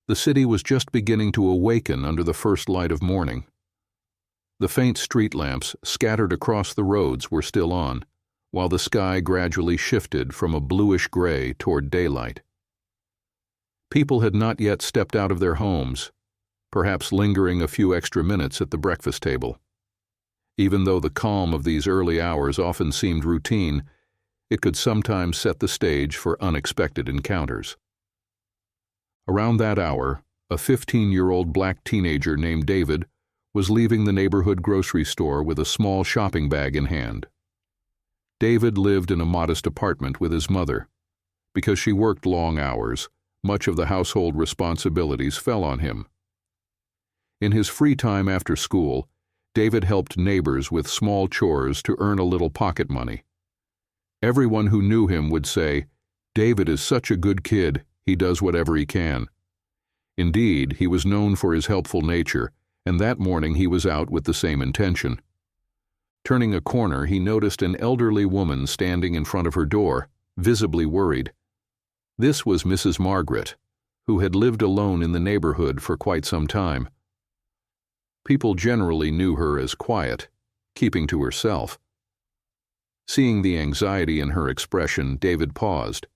The city was just beginning to awaken under the first light of morning. The faint street lamps scattered across the roads were still on, while the sky gradually shifted from a bluish gray toward daylight. People had not yet stepped out of their homes, perhaps lingering a few extra minutes at the breakfast table. Even though the calm of these early hours often seemed routine, it could sometimes set the stage for unexpected encounters. Around that hour, a 15-year-old black teenager named David was leaving the neighborhood grocery store with a small shopping bag in hand. David lived in a modest apartment with his mother. Because she worked long hours, much of the household responsibilities fell on him. In his free time after school, David helped neighbors with small chores to earn a little pocket money. Everyone who knew him would say, "David is such a good kid, he does whatever he can." Indeed, he was known for his helpful nature, and that morning he was out with the same intention. Turning a corner, he noticed an elderly woman standing in front of her door, visibly worried. This was Mrs. Margaret, who had lived alone in the neighborhood for quite some time. People generally knew her as quiet, keeping to herself. Seeing the anxiety in her expression, David paused.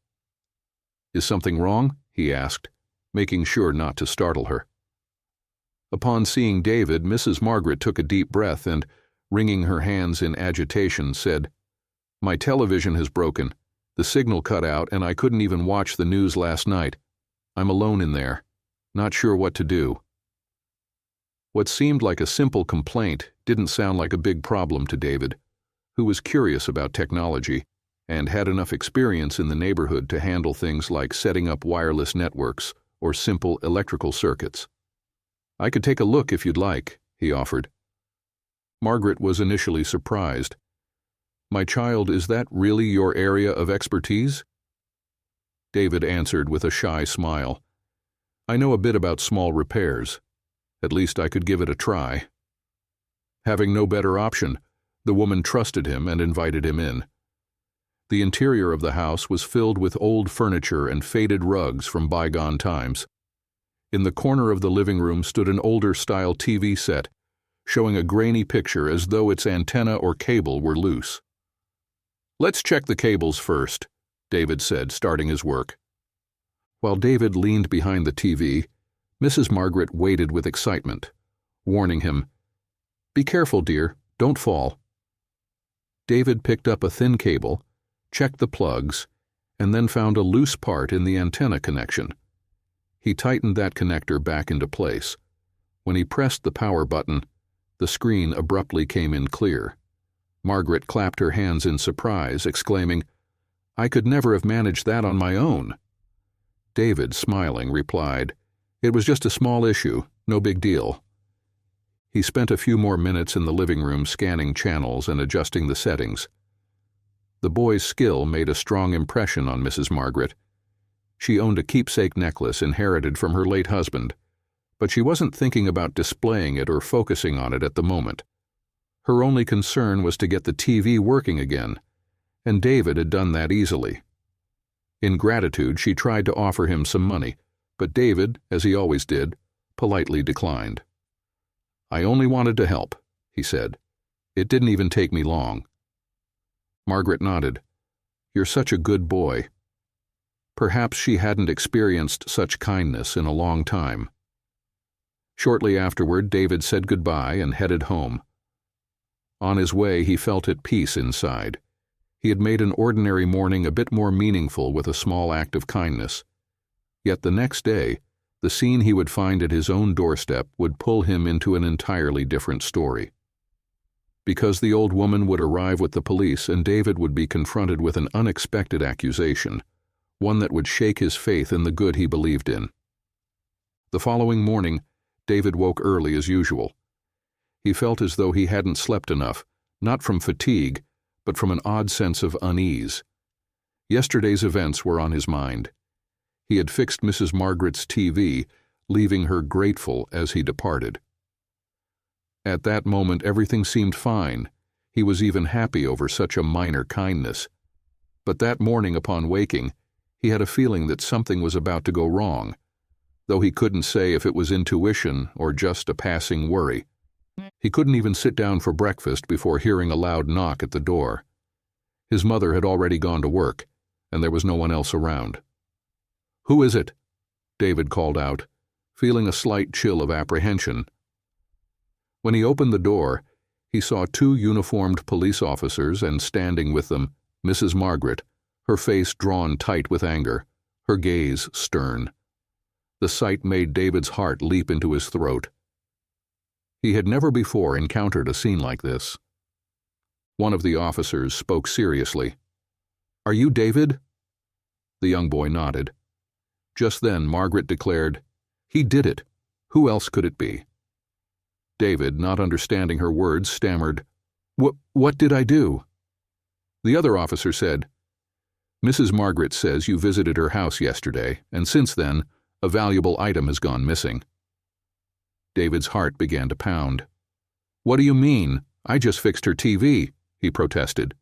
"Is something wrong?" he asked, making sure not to startle her. Upon seeing David, Mrs. Margaret took a deep breath and, wringing her hands in agitation, said, "My television has broken. The signal cut out and I couldn't even watch the news last night. I'm alone in there, not sure what to do." What seemed like a simple complaint didn't sound like a big problem to David, who was curious about technology and had enough experience in the neighborhood to handle things like setting up wireless networks or simple electrical circuits. "I could take a look if you'd like," he offered. Margaret was initially surprised. "My child, is that really your area of expertise?" David answered with a shy smile. "I know a bit about small repairs. At least I could give it a try." Having no better option, the woman trusted him and invited him in. The interior of the house was filled with old furniture and faded rugs from bygone times. In the corner of the living room stood an older-style TV set, showing a grainy picture as though its antenna or cable were loose. "Let's check the cables first," David said, starting his work. While David leaned behind the TV, Mrs. Margaret waited with excitement, warning him, "Be careful, dear, don't fall." David picked up a thin cable, checked the plugs, and then found a loose part in the antenna connection. He tightened that connector back into place. When he pressed the power button, the screen abruptly came in clear. Margaret clapped her hands in surprise, exclaiming, "I could never have managed that on my own." David, smiling, replied, "It was just a small issue, no big deal." He spent a few more minutes in the living room scanning channels and adjusting the settings. The boy's skill made a strong impression on Mrs. Margaret. She owned a keepsake necklace inherited from her late husband, but she wasn't thinking about displaying it or focusing on it at the moment. Her only concern was to get the TV working again, and David had done that easily. In gratitude, she tried to offer him some money, but David, as he always did, politely declined. "I only wanted to help," he said. "It didn't even take me long." Margaret nodded. "You're such a good boy." Perhaps she hadn't experienced such kindness in a long time. Shortly afterward, David said goodbye and headed home. On his way, he felt at peace inside. He had made an ordinary morning a bit more meaningful with a small act of kindness. Yet the next day, the scene he would find at his own doorstep would pull him into an entirely different story. Because the old woman would arrive with the police and David would be confronted with an unexpected accusation, one that would shake his faith in the good he believed in. The following morning, David woke early as usual. He felt as though he hadn't slept enough, not from fatigue, but from an odd sense of unease. Yesterday's events were on his mind. He had fixed Mrs. Margaret's TV, leaving her grateful as he departed. At that moment, everything seemed fine. He was even happy over such a minor kindness. But that morning upon waking, he had a feeling that something was about to go wrong. though he couldn't say if it was intuition or just a passing worry. He couldn't even sit down for breakfast before hearing a loud knock at the door. His mother had already gone to work, and there was no one else around. "Who is it?" David called out, feeling a slight chill of apprehension. When he opened the door, he saw two uniformed police officers, and standing with them, Mrs. Margaret, her face drawn tight with anger, her gaze stern. The sight made David's heart leap into his throat. He had never before encountered a scene like this. One of the officers spoke seriously. "Are you David?" The young boy nodded. Just then Margaret declared, "He did it. Who else could it be?" David, not understanding her words, stammered, What did I do?" The other officer said, "Mrs. Margaret says you visited her house yesterday, and since then, a valuable item has gone missing." David's heart began to pound. "What do you mean? I just fixed her TV," he protested.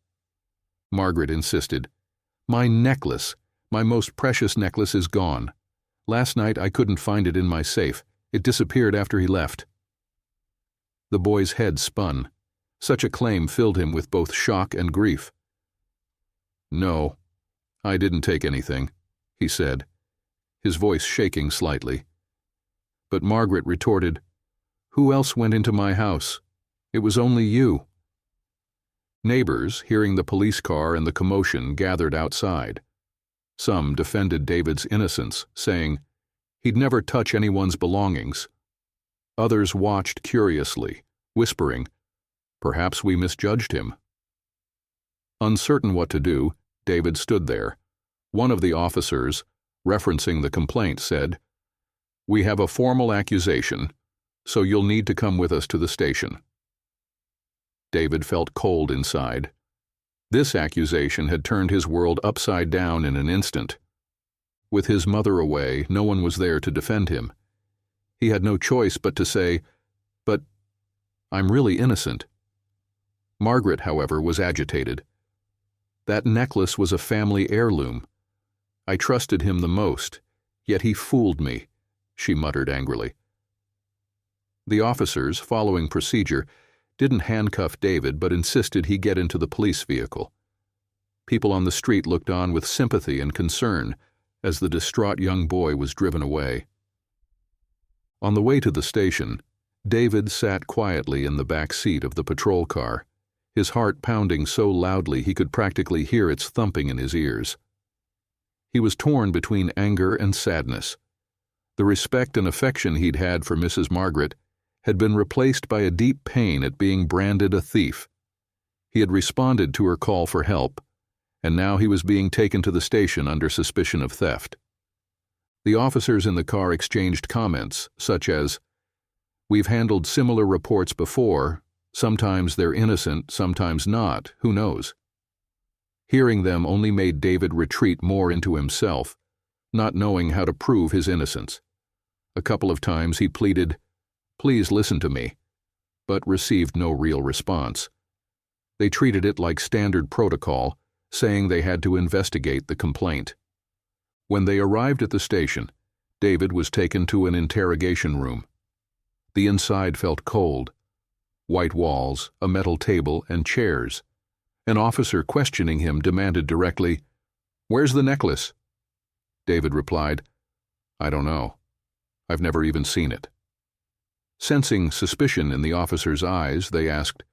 Margaret insisted. "My necklace, my most precious necklace, is gone. Last night I couldn't find it in my safe. It disappeared after he left." The boy's head spun. Such a claim filled him with both shock and grief. "No, I didn't take anything," he said, his voice shaking slightly. But Margaret retorted, "Who else went into my house? It was only you." Neighbors, hearing the police car and the commotion, gathered outside. Some defended David's innocence, saying, "He'd never touch anyone's belongings." Others watched curiously, whispering, "Perhaps we misjudged him." Uncertain what to do, David stood there. One of the officers, referencing the complaint, said, "We have a formal accusation, so you'll need to come with us to the station." David felt cold inside. This accusation had turned his world upside down in an instant. With his mother away, no one was there to defend him. He had no choice but to say, "But I'm really innocent." Margaret, however, was agitated. "That necklace was a family heirloom. I trusted him the most, yet he fooled me," she muttered angrily. The officers, following procedure, didn't handcuff David but insisted he get into the police vehicle. People on the street looked on with sympathy and concern as the distraught young boy was driven away. On the way to the station, David sat quietly in the back seat of the patrol car, his heart pounding so loudly he could practically hear its thumping in his ears. He was torn between anger and sadness. The respect and affection he'd had for Mrs. Margaret had been replaced by a deep pain at being branded a thief. He had responded to her call for help, and now he was being taken to the station under suspicion of theft. The officers in the car exchanged comments, such as, "We've handled similar reports before. Sometimes they're innocent, sometimes not. Who knows?" Hearing them only made David retreat more into himself, not knowing how to prove his innocence. A couple of times he pleaded, "Please listen to me," but received no real response. They treated it like standard protocol, saying they had to investigate the complaint. When they arrived at the station, David was taken to an interrogation room. The inside felt cold. White walls, a metal table, and chairs. An officer questioning him demanded directly, "Where's the necklace?" David replied, "I don't know. I've never even seen it." Sensing suspicion in the officer's eyes, they asked,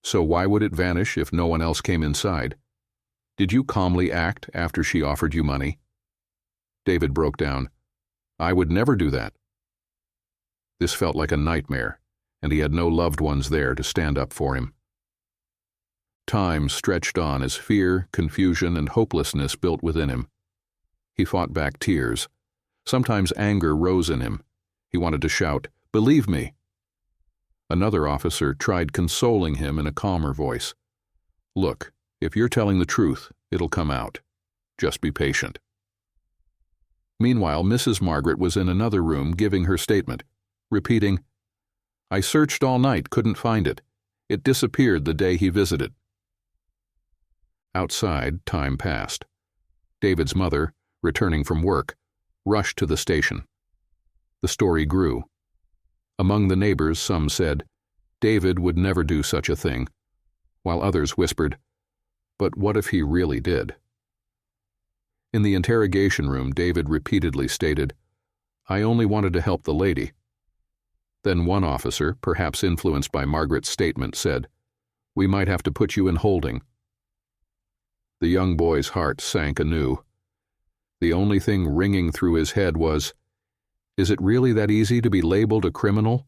"So why would it vanish if no one else came inside? Did you calmly act after she offered you money?" David broke down. "I would never do that." This felt like a nightmare, and he had no loved ones there to stand up for him. Time stretched on as fear, confusion, and hopelessness built within him. He fought back tears. Sometimes anger rose in him. He wanted to shout, "Believe me." Another officer tried consoling him in a calmer voice. "Look, if you're telling the truth, it'll come out. Just be patient." Meanwhile, Mrs. Margaret was in another room giving her statement, repeating, "I searched all night, couldn't find it. It disappeared the day he visited." Outside, time passed. David's mother, returning from work, rushed to the station. The story grew. Among the neighbors, some said, David would never do such a thing, while others whispered, but what if he really did? In the interrogation room, David repeatedly stated, I only wanted to help the lady. Then one officer, perhaps influenced by Margaret's statement, said, we might have to put you in holding. The young boy's heart sank anew. The only thing ringing through his head was, is it really that easy to be labeled a criminal?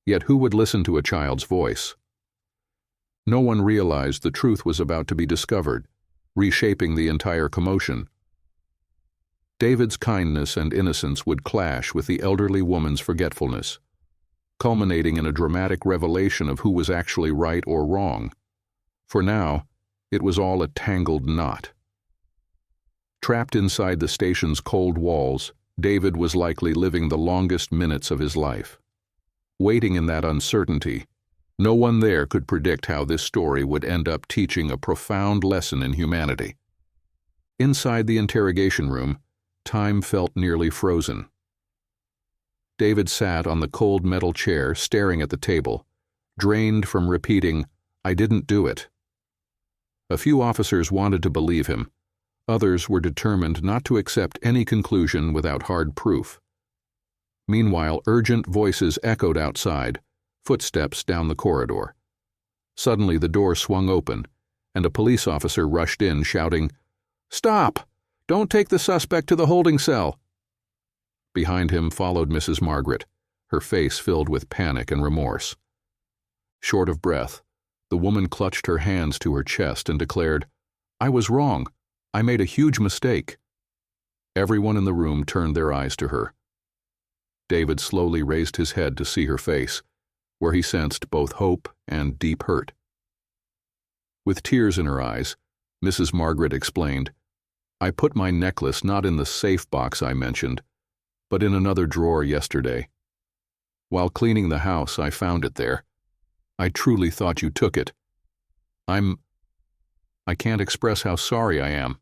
Yet who would listen to a child's voice? No one realized the truth was about to be discovered, reshaping the entire commotion. David's kindness and innocence would clash with the elderly woman's forgetfulness, culminating in a dramatic revelation of who was actually right or wrong. For now, it was all a tangled knot. Trapped inside the station's cold walls, David was likely living the longest minutes of his life. Waiting in that uncertainty, no one there could predict how this story would end up teaching a profound lesson in humanity. Inside the interrogation room, time felt nearly frozen. David sat on the cold metal chair staring at the table, drained from repeating, I didn't do it. A few officers wanted to believe him. Others were determined not to accept any conclusion without hard proof. Meanwhile, urgent voices echoed outside, footsteps down the corridor. Suddenly the door swung open, and a police officer rushed in, shouting, Stop! Don't take the suspect to the holding cell! Behind him followed Mrs. Margaret, her face filled with panic and remorse. Short of breath, the woman clutched her hands to her chest and declared, I was wrong. I made a huge mistake. Everyone in the room turned their eyes to her. David slowly raised his head to see her face, where he sensed both hope and deep hurt. With tears in her eyes, Mrs. Margaret explained, I put my necklace not in the safe box I mentioned, but in another drawer yesterday. While cleaning the house, I found it there. I truly thought you took it. I can't express how sorry I am.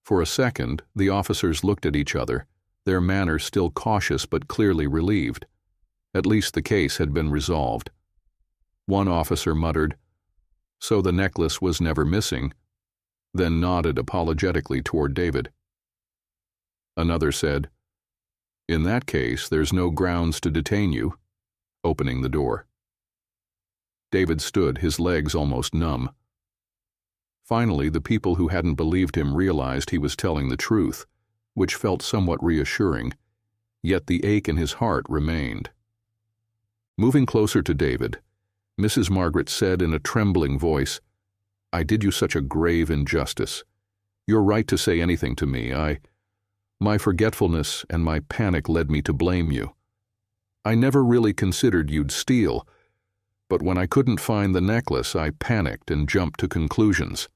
For a second, the officers looked at each other, their manner still cautious but clearly relieved. At least the case had been resolved. One officer muttered, So the necklace was never missing, then nodded apologetically toward David. Another said, In that case, there's no grounds to detain you, opening the door. David stood, his legs almost numb. Finally, the people who hadn't believed him realized he was telling the truth, which felt somewhat reassuring, yet the ache in his heart remained. Moving closer to David, Mrs. Margaret said in a trembling voice, I did you such a grave injustice. You're right to say anything to me. My forgetfulness and my panic led me to blame you. I never really considered you'd steal, but when I couldn't find the necklace, I panicked and jumped to conclusions.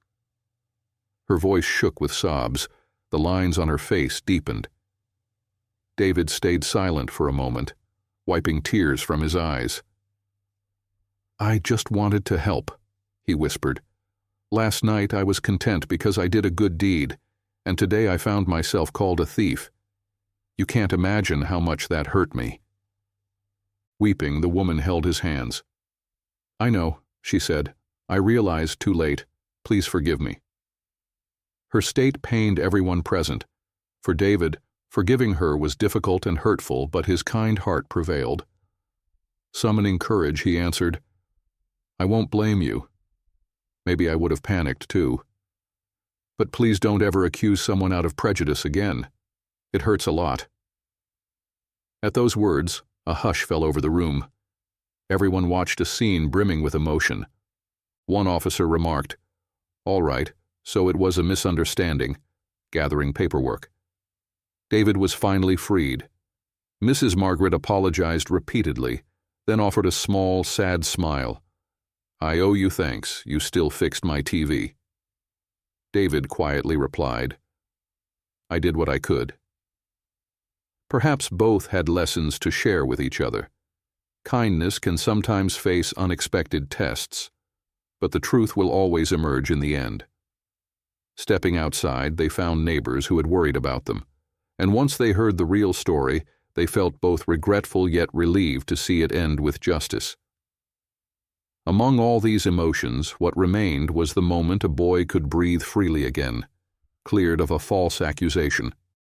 Her voice shook with sobs. The lines on her face deepened. David stayed silent for a moment, wiping tears from his eyes. I just wanted to help, he whispered. Last night I was content because I did a good deed, and today I found myself called a thief. You can't imagine how much that hurt me. Weeping, the woman held his hands. I know, she said. I realized too late. Please forgive me. Her state pained everyone present. For David, forgiving her was difficult and hurtful, but his kind heart prevailed. Summoning courage, he answered, I won't blame you. Maybe I would have panicked too. But please don't ever accuse someone out of prejudice again. It hurts a lot. At those words, a hush fell over the room. Everyone watched a scene brimming with emotion. One officer remarked, All right, so it was a misunderstanding, gathering paperwork. David was finally freed. Mrs. Margaret apologized repeatedly, then offered a small, sad smile. I owe you thanks. You still fixed my TV. David quietly replied, I did what I could. Perhaps both had lessons to share with each other. Kindness can sometimes face unexpected tests, but the truth will always emerge in the end. Stepping outside, they found neighbors who had worried about them. and once they heard the real story, they felt both regretful yet relieved to see it end with justice. Among all these emotions, what remained was the moment a boy could breathe freely again, cleared of a false accusation.